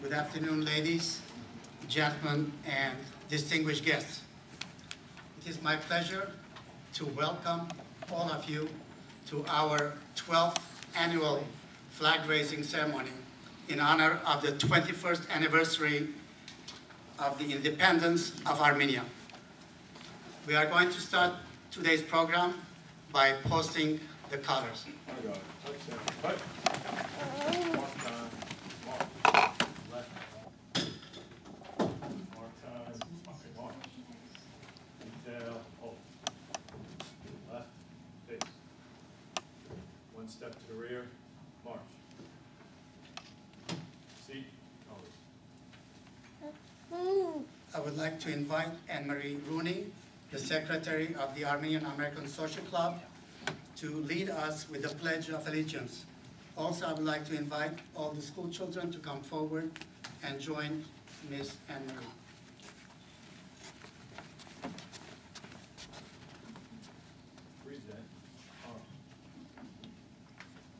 Good afternoon, ladies, gentlemen, and distinguished guests. It is my pleasure to welcome all of you to our 12th annual flag-raising ceremony in honor of the 21st anniversary of the independence of Armenia. We are going to start today's program by posting the colors. One step to the rear, march. Seat, colors. I would like to invite Anne-Marie Rooney, the Secretary of the Armenian American Social Club, to lead us with the Pledge of Allegiance. Also, I would like to invite all the school children to come forward and join Ms. Anne-Marie.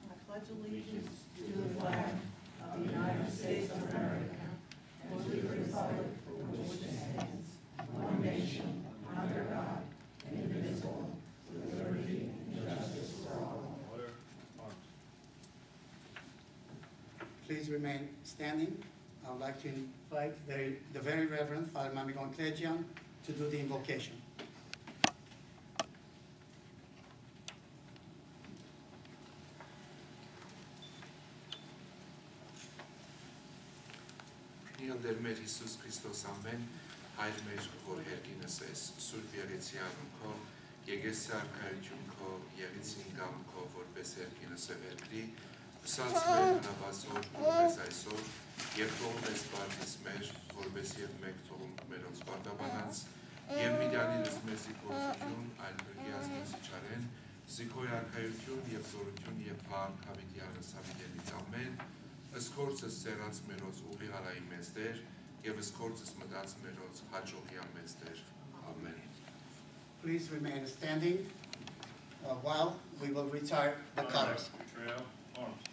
I pledge allegiance to the flag of the United States of America and to the republic for which it stands, one nation, under God, indivisible, with liberty and justice for all. Order, march. Please remain standing. I would like to invite the very Reverend Father Mamigon Klejian to do the invocation. Del մեր Հիսուս Քրիստոս ամեն, հայր մեր, որ հերգինս ես, սուրբ եղեցիանում քո, եղեսի արքայություն քո, եղեցին գամ քո, որպես հերգինս է վերգրի, ուսած մեր հնավազոր, որպես այսօր, և թողում ես բարձիս մեր, որպես և մեկ թողում մերոց բարգաբանած, և միդյանիրս մեզի գործություն, այլ բրգիած մեզի չարեն, զիքոյ արքայություն և զորություն և պարկ հավիտյանս հավիտենից ամեն, Ըսկորցս ծերած մերոց ուղիղարայի մեզ դեր, և ըսկորցս մտած մերոց հաջողյա մեզ դեր. Amen. Please remain standing while we will retire the colors. Trail, march.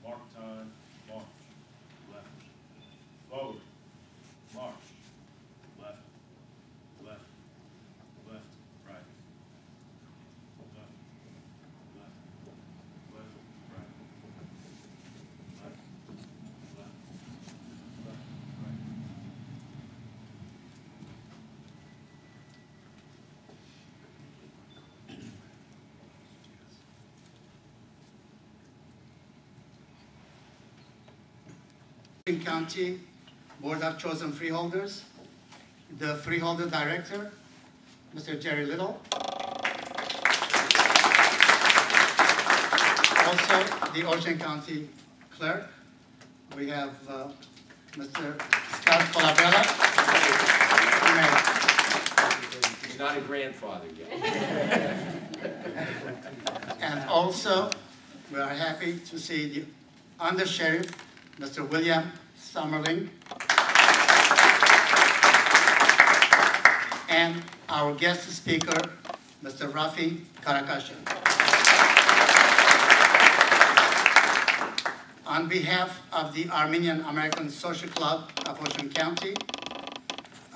Mark time, march. Left. Forward. March. Left. Left. Left. Right. Left. Left. Left. Right. Left. Left. Left. Right. County Board of Chosen Freeholders, the Freeholder Director, Mr. Jerry Little. Also, the Ocean County Clerk, we have Mr. Scott Colabella. He's not a grandfather yet. And also, we are happy to see the Under-Sheriff, Mr. William Summerling, and our guest speaker, Mr. Rafi Karakashian. On behalf of the Armenian American Social Club of Ocean County,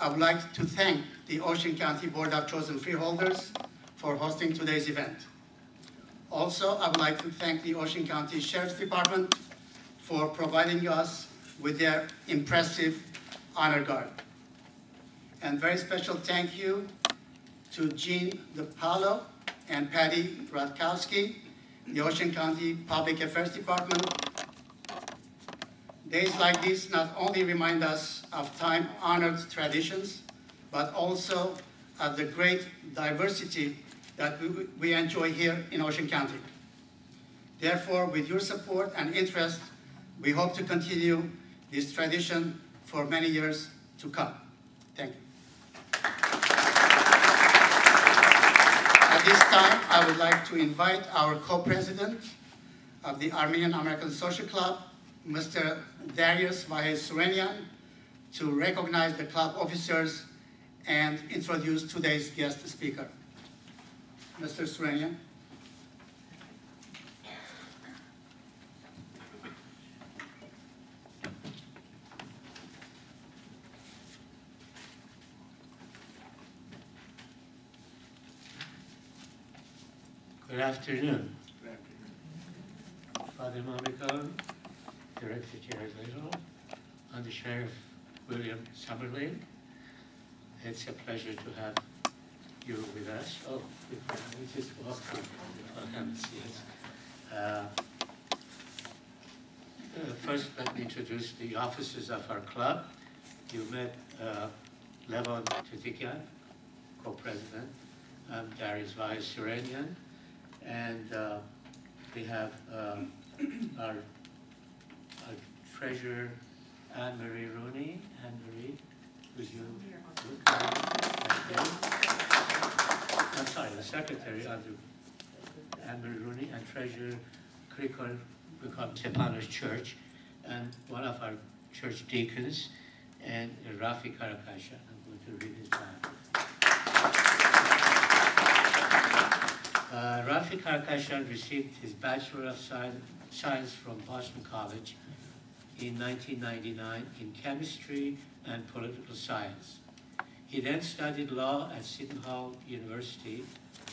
I would like to thank the Ocean County Board of Chosen Freeholders for hosting today's event. Also, I would like to thank the Ocean County Sheriff's Department for providing us with their impressive honor guard. And very special thank you to Jean DePaulo and Patty Radkowski, the Ocean County Public Affairs Department. Days like this not only remind us of time-honored traditions, but also of the great diversity that we enjoy here in Ocean County. Therefore, with your support and interest, we hope to continue this tradition for many years to come. Thank you. At this time, I would like to invite our co-president of the Armenian American Social Club, Mr. Darius Vahe-Surenian, to recognize the club officers and introduce today's guest speaker. Mr. Surenian. Good afternoon. Father Monaco, Director General, and the Sheriff William Summerlin. It's a pleasure to have you with us. Oh, we just walked in. I'll have a seat. First, let me introduce the officers of our club. You met Levon Tutikian, co-president. I'm Darius Vyas-Suranian. And we have our treasurer, Anne-Marie Rooney. Anne-Marie, would you look at I'm sorry, the secretary, Anne-Marie Rooney, and treasurer, Krikor Stepanos Church, and one of our church deacons, and Rafi Karakasha. I'm going to read his bio. Rafi Karakashian received his Bachelor of Science from Boston College in 1999 in Chemistry and Political Science. He then studied law at Seton Hall University,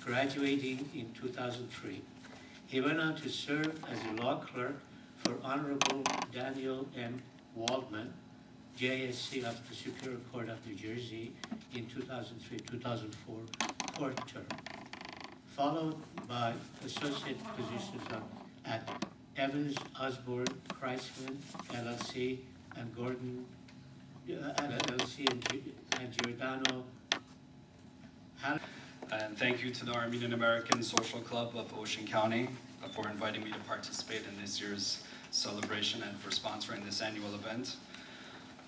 graduating in 2003. He went on to serve as a law clerk for Honorable Daniel M. Waldman, JSC of the Superior Court of New Jersey in 2003-2004 court term, followed by associate positions at Evans, Osborne, Kreisman, LLC, and Gordon, LLC, and Giordano. And thank you to the Armenian American Social Club of Ocean County for inviting me to participate in this year's celebration and for sponsoring this annual event.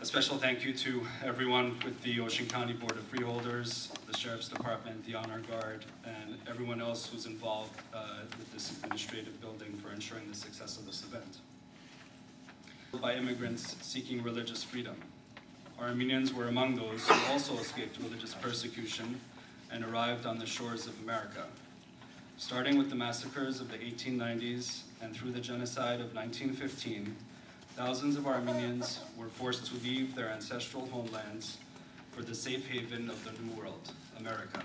A special thank you to everyone with the Ocean County Board of Freeholders, the Sheriff's Department, the Honor Guard, and everyone else who's involved with this administrative building for ensuring the success of this event. By immigrants seeking religious freedom. Armenians were among those who also escaped religious persecution and arrived on the shores of America. Starting with the massacres of the 1890s and through the genocide of 1915, thousands of Armenians were forced to leave their ancestral homelands for the safe haven of the New World, America.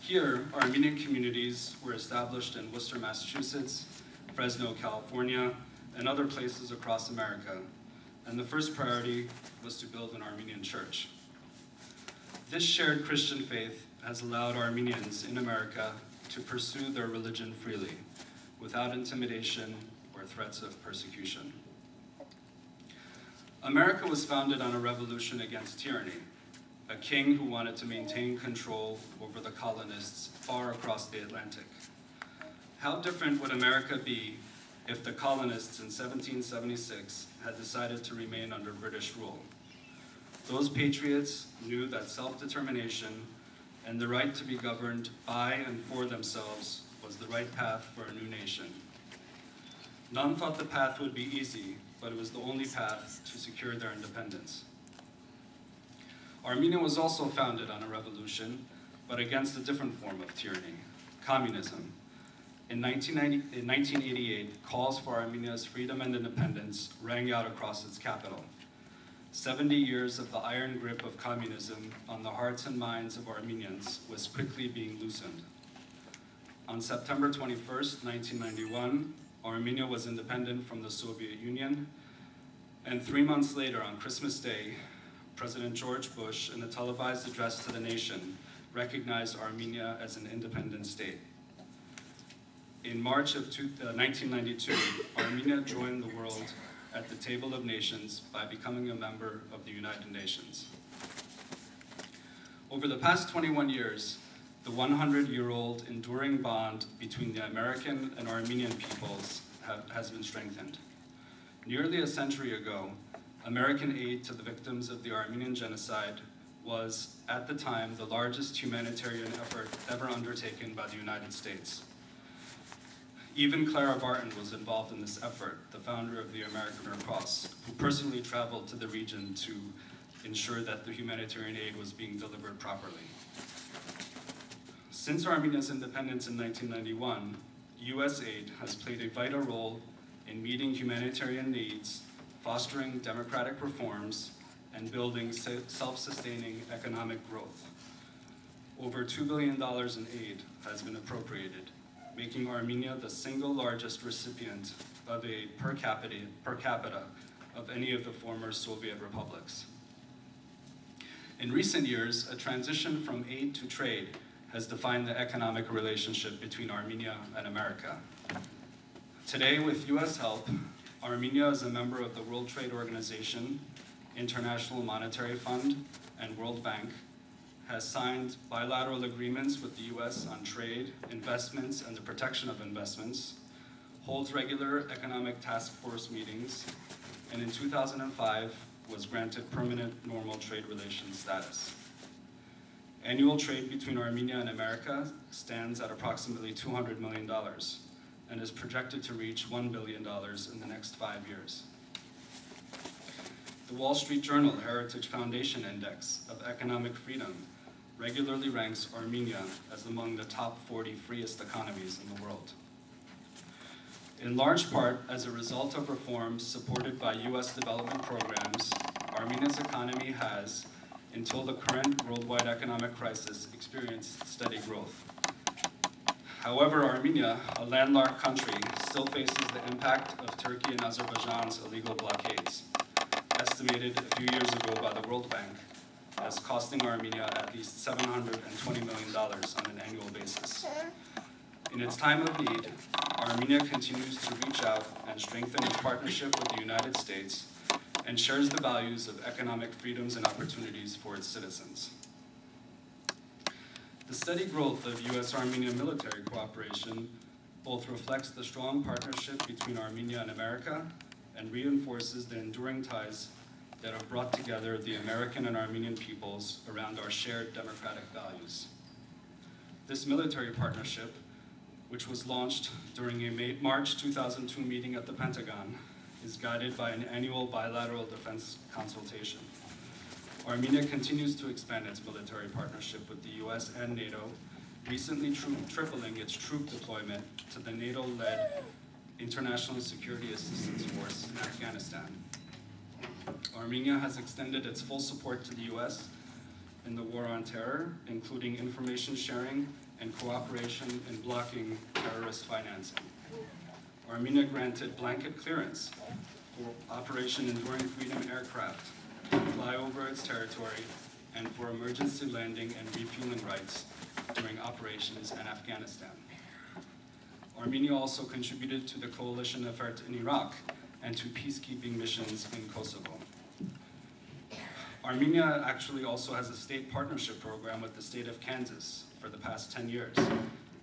Here, Armenian communities were established in Worcester, Massachusetts, Fresno, California, and other places across America, and the first priority was to build an Armenian church. This shared Christian faith has allowed Armenians in America to pursue their religion freely, without intimidation or threats of persecution. America was founded on a revolution against tyranny, a king who wanted to maintain control over the colonists far across the Atlantic. How different would America be if the colonists in 1776 had decided to remain under British rule? Those patriots knew that self-determination and the right to be governed by and for themselves was the right path for a new nation. None thought the path would be easy, but it was the only path to secure their independence. Armenia was also founded on a revolution, but against a different form of tyranny, communism. In 1988, calls for Armenia's freedom and independence rang out across its capital. 70 years of the iron grip of communism on the hearts and minds of Armenians was quickly being loosened. On September 21st, 1991, Armenia was independent from the Soviet Union, and 3 months later, on Christmas Day, President George Bush, in a televised address to the nation, recognized Armenia as an independent state. In March of 1992, Armenia joined the world at the table of nations by becoming a member of the United Nations. Over the past 21 years, the 100-year-old enduring bond between the American and Armenian peoples has been strengthened. Nearly a century ago, American aid to the victims of the Armenian genocide was, at the time, the largest humanitarian effort ever undertaken by the United States. Even Clara Barton was involved in this effort, the founder of the American Red Cross, who personally traveled to the region to ensure that the humanitarian aid was being delivered properly. Since Armenia's independence in 1991, US aid has played a vital role in meeting humanitarian needs, fostering democratic reforms, and building self-sustaining economic growth. over $2 billion in aid has been appropriated, making Armenia the single largest recipient of aid per capita of any of the former Soviet republics. In recent years, a transition from aid to trade has defined the economic relationship between Armenia and America. Today, with US help, Armenia is a member of the World Trade Organization, International Monetary Fund, and World Bank, has signed bilateral agreements with the US on trade, investments, and the protection of investments, holds regular economic task force meetings, and in 2005 was granted permanent normal trade relations status. Annual trade between Armenia and America stands at approximately $200 million and is projected to reach $1 billion in the next 5 years. The Wall Street Journal Heritage Foundation Index of Economic Freedom regularly ranks Armenia as among the top 40 freest economies in the world. In large part, as a result of reforms supported by US development programs, Armenia's economy has, until the current worldwide economic crisis, experienced steady growth. However, Armenia, a landlocked country, still faces the impact of Turkey and Azerbaijan's illegal blockades, estimated a few years ago by the World Bank as costing Armenia at least $720 million on an annual basis. In its time of need, Armenia continues to reach out and strengthen its partnership with the United States and shares the values of economic freedoms and opportunities for its citizens. The steady growth of US-Armenia military cooperation both reflects the strong partnership between Armenia and America and reinforces the enduring ties that have brought together the American and Armenian peoples around our shared democratic values. This military partnership, which was launched during a March 2002 meeting at the Pentagon, is guided by an annual bilateral defense consultation. Armenia continues to expand its military partnership with the US and NATO, recently tripling its troop deployment to the NATO-led International Security Assistance Force in Afghanistan. Armenia has extended its full support to the US in the war on terror, including information sharing and cooperation in blocking terrorist financing. Armenia granted blanket clearance for Operation Enduring Freedom aircraft to fly over its territory and for emergency landing and refueling rights during operations in Afghanistan. Armenia also contributed to the coalition effort in Iraq and to peacekeeping missions in Kosovo. Armenia actually also has a state partnership program with the state of Kansas for the past 10 years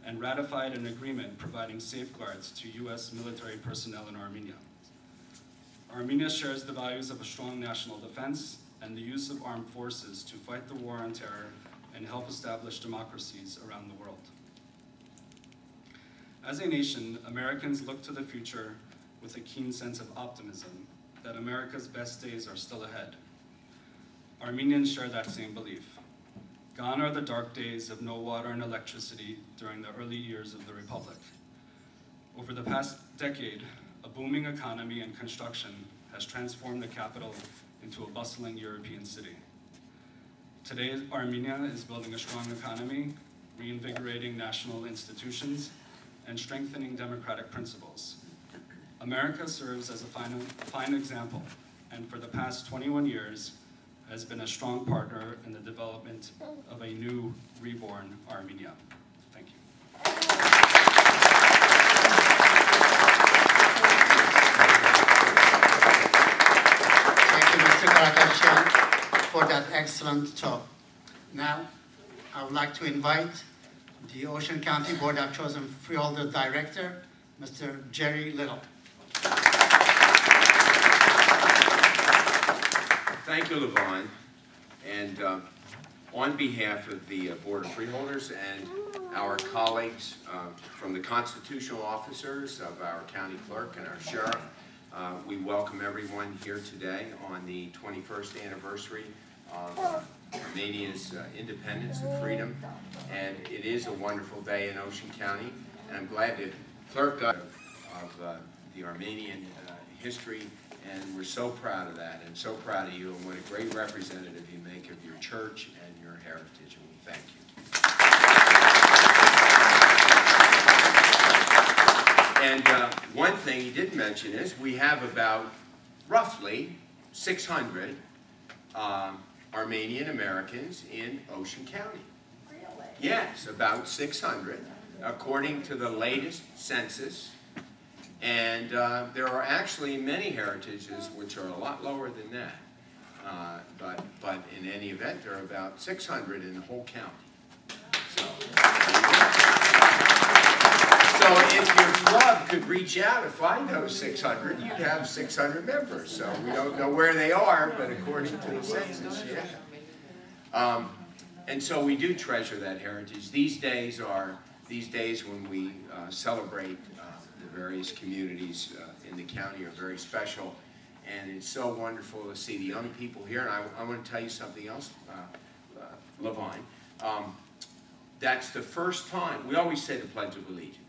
and ratified an agreement providing safeguards to US military personnel in Armenia. Armenia shares the values of a strong national defense and the use of armed forces to fight the war on terror and help establish democracies around the world. As a nation, Americans look to the future with a keen sense of optimism that America's best days are still ahead. Armenians share that same belief. Gone are the dark days of no water and electricity during the early years of the Republic. Over the past decade, a booming economy and construction has transformed the capital into a bustling European city. Today, Armenia is building a strong economy, reinvigorating national institutions, and strengthening democratic principles. America serves as a fine example, and for the past 21 years, has been a strong partner in the development of a new, reborn Armenia. Thank you. Thank you, Mr. Karakashian, for that excellent talk. Now, I would like to invite the Ocean County Board of Chosen Freeholder Director, Mr. Jerry Little. Thank you, Levon. And on behalf of the Board of Freeholders and our colleagues from the constitutional officers of our county clerk and our sheriff, we welcome everyone here today on the 21st anniversary of Armenia's independence and freedom. And it is a wonderful day in Ocean County. And I'm glad that clerk of the Armenian history. And we're so proud of that and so proud of you and what a great representative you make of your church and your heritage, and we thank you. And one thing he didn't mention is we have about roughly 600 Armenian Americans in Ocean County. Really? Yes, about 600, according to the latest census. And there are actually many heritages which are a lot lower than that. But in any event, there are about 600 in the whole county. So if your club could reach out and find those 600, you'd have 600 members. So we don't know where they are, but according to the census, yeah. And so we do treasure that heritage. These days when we celebrate the various communities in the county are very special. And it's so wonderful to see the young people here. And I want to tell you something else, Levine. That's the first time, we always say the Pledge of Allegiance,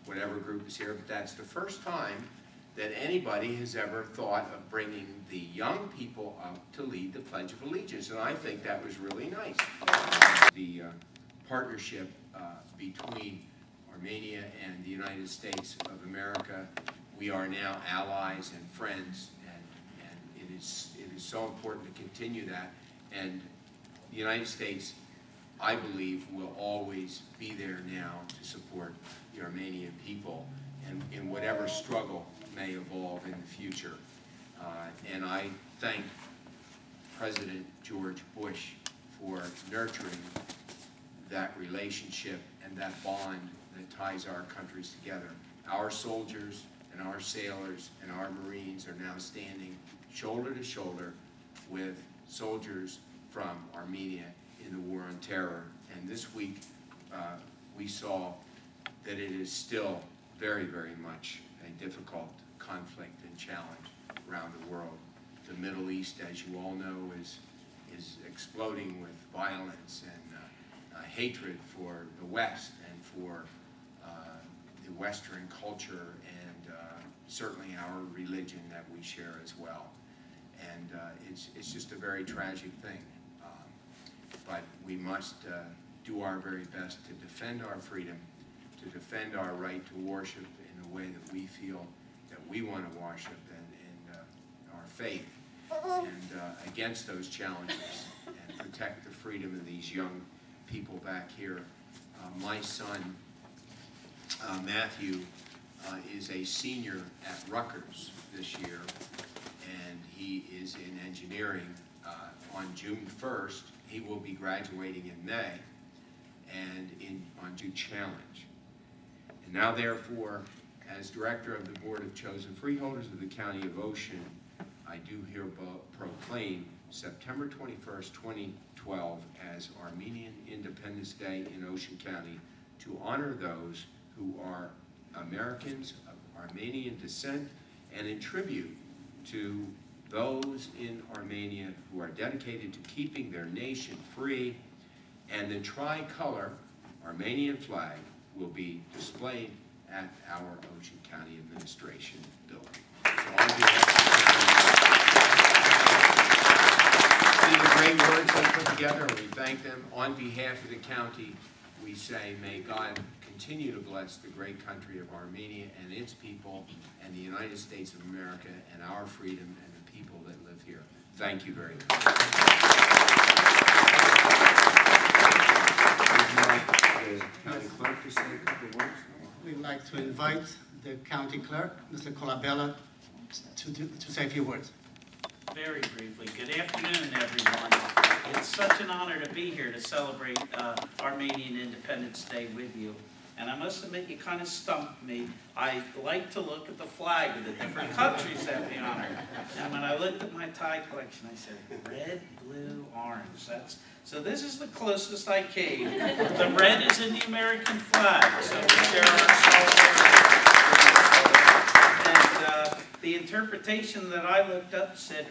whatever group is here, but that's the first time that anybody has ever thought of bringing the young people up to lead the Pledge of Allegiance. And I think that was really nice. The partnership between Armenia and the United States of America, we are now allies and friends, and it is so important to continue that. And the United States, I believe, will always be there now to support the Armenian people and in whatever struggle may evolve in the future. And I thank President George Bush for nurturing that relationship and that bond that ties our countries together. Our soldiers and our sailors and our Marines are now standing shoulder to shoulder with soldiers from Armenia in the War on Terror. And this week we saw that it is still very, very much a difficult conflict and challenge around the world. The Middle East, as you all know, is exploding with violence and hatred for the West and for the Western culture and certainly our religion that we share as well. And it's just a very tragic thing. But we must do our very best to defend our freedom, to defend our right to worship in the way that we feel that we want to worship in our faith, and against those challenges, and protect the freedom of these young people back here. My son, Matthew, is a senior at Rutgers this year, and he is in engineering. On June 1st, he will be graduating in May, and on June Challenge. And now, therefore, as director of the Board of Chosen Freeholders of the County of Ocean, I do hereby proclaim September 21st, 2012 as Armenian Independence Day in Ocean County to honor those who are Americans of Armenian descent and in tribute to those in Armenia who are dedicated to keeping their nation free. And the tricolor Armenian flag will be displayed at our Ocean County Administration building. So on behalf of the great words they put together, and we thank them. On behalf of the county, we say, may God continue to bless the great country of Armenia and its people, and the United States of America, and our freedom and the people that live here. Thank you very much. Would you like the county clerk to say a couple of words? We'd like to invite the county clerk, Mr. Colabella, to say a few words. Very briefly, good afternoon, everyone. It's such an honor to be here to celebrate Armenian Independence Day with you. And I must admit, you kind of stumped me. I like to look at the flag of the different countries that we honor. And when I looked at my tie collection, I said, red, blue, orange. So this is the closest I came. The red is in the American flag, so we share our solidarity. And the interpretation that I looked up said,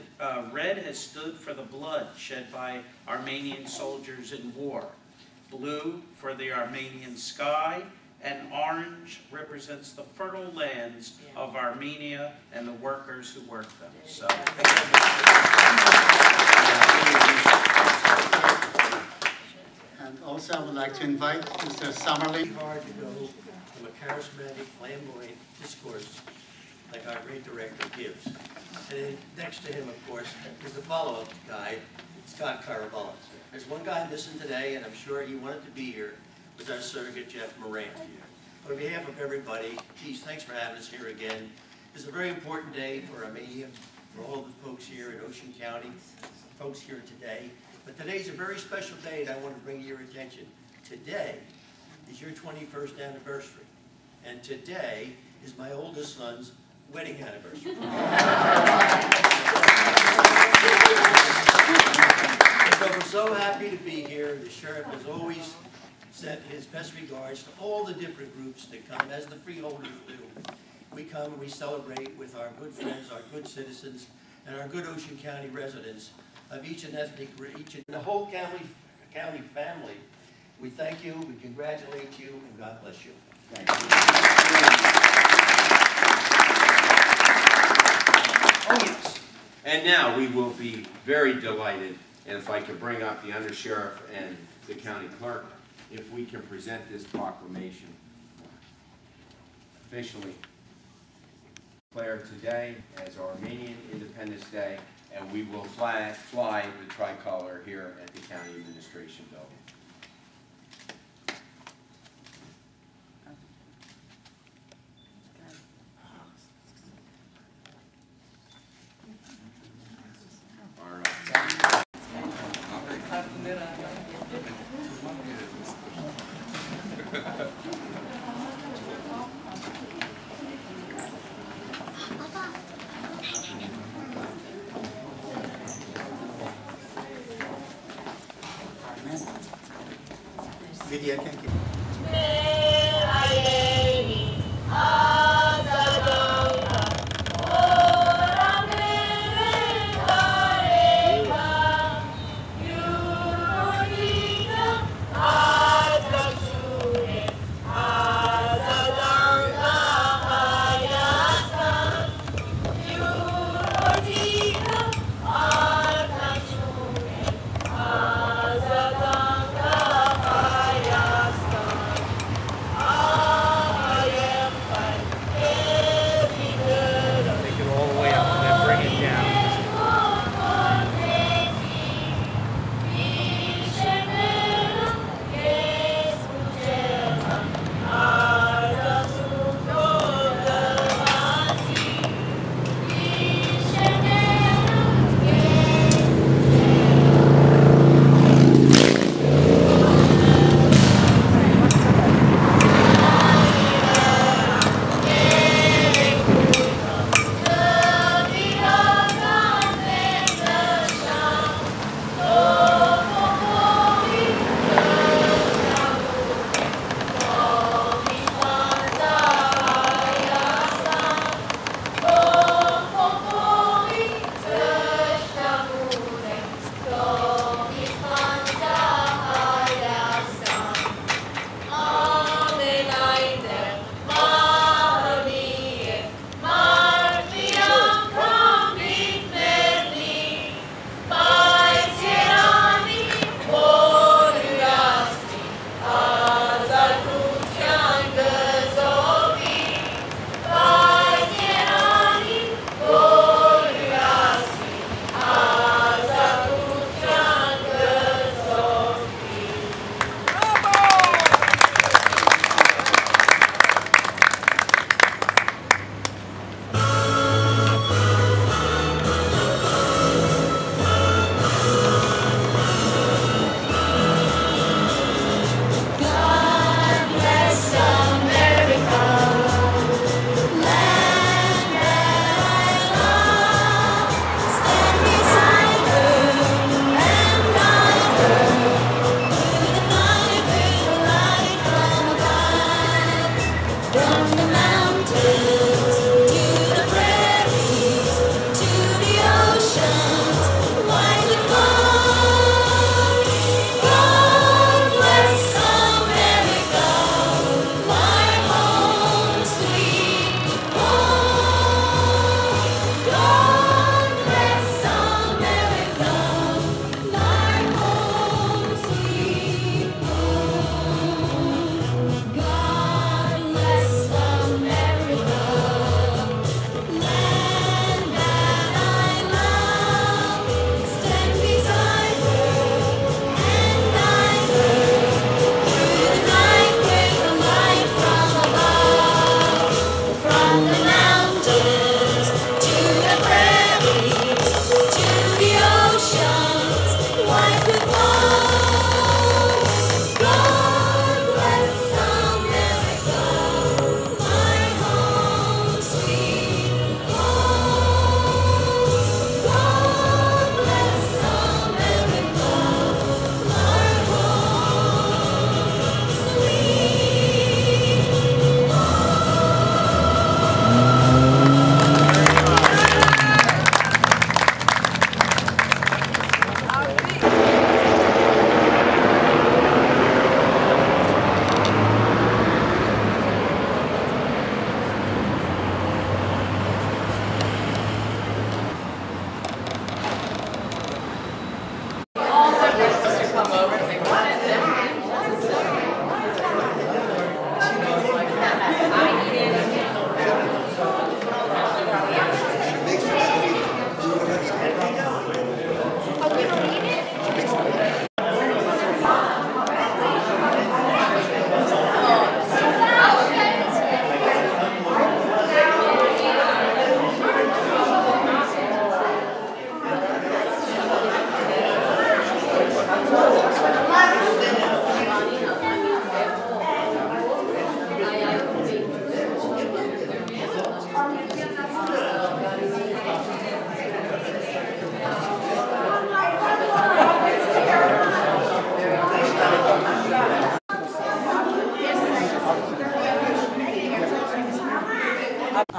red has stood for the blood shed by Armenian soldiers in war. Blue for the Armenian sky, and orange represents the fertile lands of Armenia and the workers who work them. So, and also I would like to invite Mr. Summerlin. Hard to go from a charismatic, flamboyant discourse like our great director gives. And then next to him, of course, is the follow-up guy, Scott Carabella. There's one guy missing today, and I'm sure he wanted to be here, was our surrogate, Jeff Moran. On behalf of everybody, geez, thanks for having us here again. It's a very important day for Armenia, for all the folks here in Ocean County, folks here today. But today's a very special day, and I want to bring to your attention. Today is your 21st anniversary, and today is my oldest son's wedding anniversary. So we're so happy to be here. The sheriff has always sent his best regards to all the different groups that come, as the freeholders do. We come and we celebrate with our good friends, our good citizens, and our good Ocean County residents of each and the whole county family. We thank you, we congratulate you, and God bless you. Thank you. Oh, yes. And now we will be very delighted, and if I could bring up the undersheriff and the county clerk, if we can present this proclamation officially declared today as Armenian Independence Day, and we will fly the tricolor here at the County Administration Building. All right. Video can keep.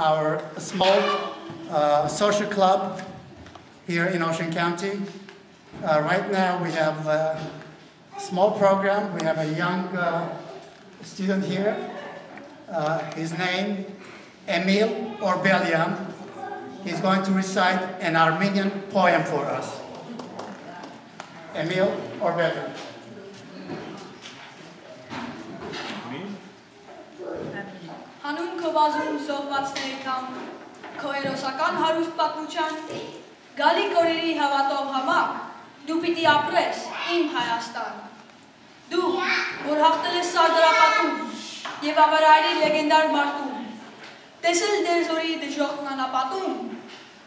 our small social club here in Ocean County. Right now we have a small program. We have a young student here. His name, Emil Orbelian. He's going to recite an Armenian poem for us. Emil Orbelian. Հանուն քո վազում զոհվածների կամ քո էրոսական հարուստ պատմության գալիք օրերի հավատով համակ դու պիտի ապրես իմ Հայաստան դու որ հաղթել ես սարդարապատում եւ ավարայրի լեգենդար մարտում տեսել դերձորի դժոխքն անապատում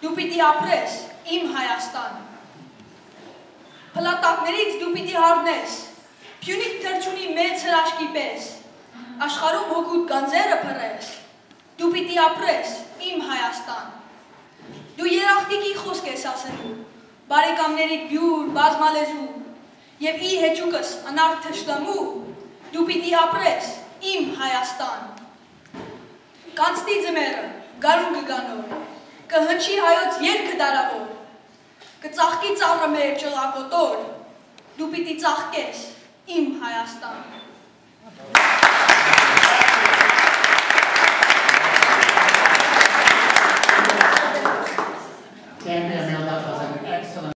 դու պիտի ապրես իմ Հայաստան փլատակներից դու պիտի հառնես Փյունիկ թրջունի մեծ հրաշքի պես Աշխարհում հոգուտ գանձերը փռես, դու պիտի ապրես իմ Հայաստան։ Դու երախտիկի խոսք ես ասելու, բարեկամներիդ բյուր, բազմալեզու, եւ ի հեճուկս անարդ թշնամու, դու պիտի ապրես իմ Հայաստան։ Կանցնի ձմեռը, գարուն կգանոր, կհնչի հայոց երգը դարավոր, կծաղկի ծառը մեր ճղակոտոր, դու պիտի ծաղկես իմ Հայաստան։